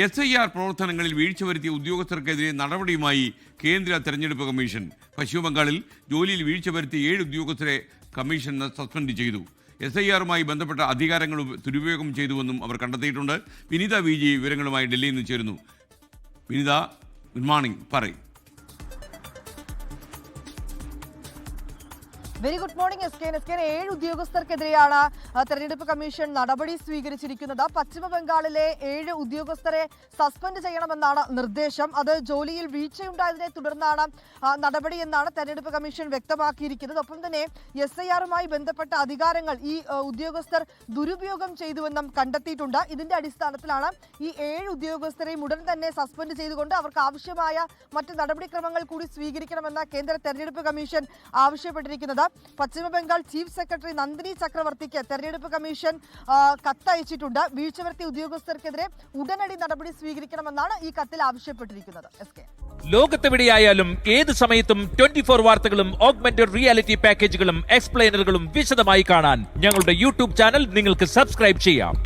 SIR പ്രവർത്തനങ്ങളിൽ വീഴ്ച വരുത്തിയ ഉദ്യോഗസ്ഥർക്കെതിരെ നടപടിയുമായി കേന്ദ്ര തെരഞ്ഞെടുപ്പ് കമ്മീഷൻ. പശ്ചിമബംഗാളിൽ ജോലിയിൽ വീഴ്ച വരുത്തിയ 7 ഉദ്യോഗസ്ഥരെ കമ്മീഷൻ സസ്പെൻഡ് ചെയ്തു. SIRമായി ബന്ധപ്പെട്ട അധികാരങ്ങൾ ദുരുപയോഗം ചെയ്തുവെന്നും അവർ കണ്ടെത്തിയിട്ടുണ്ട്. വിനീത VG വിവരങ്ങളുമായി ഡൽഹിയിൽ നിന്ന് ചേരുന്നു. Vineetha, good morning. പറയും. വെരി ഗുഡ് മോർണിംഗ് എസ്കേൻ. 7 ഉദ്യോഗസ്ഥർക്കെതിരെയാണ് തെരഞ്ഞെടുപ്പ് കമ്മീഷൻ നടപടി സ്വീകരിച്ചിരിക്കുന്നത്. പശ്ചിമ ബംഗാളിലെ 7 ഉദ്യോഗസ്ഥരെ സസ്പെൻഡ് ചെയ്യണമെന്നാണ് നിർദ്ദേശം. അത് ജോലിയിൽ വീഴ്ചയുണ്ടായതിനെ തുടർന്നാണ് നടപടി എന്നാണ് തെരഞ്ഞെടുപ്പ് കമ്മീഷൻ വ്യക്തമാക്കിയിരിക്കുന്നത്. ഒപ്പം തന്നെ SIRമായി ബന്ധപ്പെട്ട അധികാരങ്ങൾ ഈ ഉദ്യോഗസ്ഥർ ദുരുപയോഗം ചെയ്തുവെന്നും കണ്ടെത്തിയിട്ടുണ്ട്. ഇതിന്റെ അടിസ്ഥാനത്തിലാണ് ഈ 7 ഉദ്യോഗസ്ഥരെയും ഉടൻ തന്നെ സസ്പെൻഡ് ചെയ്തുകൊണ്ട് അവർക്ക് ആവശ്യമായ മറ്റ് നടപടിക്രമങ്ങൾ കൂടി സ്വീകരിക്കണമെന്ന് കേന്ദ്ര തെരഞ്ഞെടുപ്പ് കമ്മീഷൻ ആവശ്യപ്പെട്ടിരിക്കുന്നത്. പശ്ചിമ ബംഗാൾ ചീഫ് സെക്രട്ടറി നന്ദിനി ചക്രവർത്തിക്ക് തെരഞ്ഞെടുപ്പ് കമ്മീഷൻ കത്തയച്ചിട്ടുണ്ട്. വീഴ്ച വരുത്തിയ ഉദ്യോഗസ്ഥർക്കെതിരെ ഉടനടി നടപടി സ്വീകരിക്കണമെന്നാണ് ഈ കത്തിൽ ആവശ്യപ്പെട്ടിരിക്കുന്നത്. ലോകത്തെവിടെയായാലും ഏത് സമയത്തും 24 വാർത്തകളും ഓഗ്മെന്റഡ് റിയാലിറ്റി പാക്കേജുകളും എക്സ്പ്ലെയിനറുകളും വിശദമായി കാണാൻ ഞങ്ങളുടെ YouTube ചാനൽ നിങ്ങൾക്ക് സബ്സ്ക്രൈബ് ചെയ്യാം.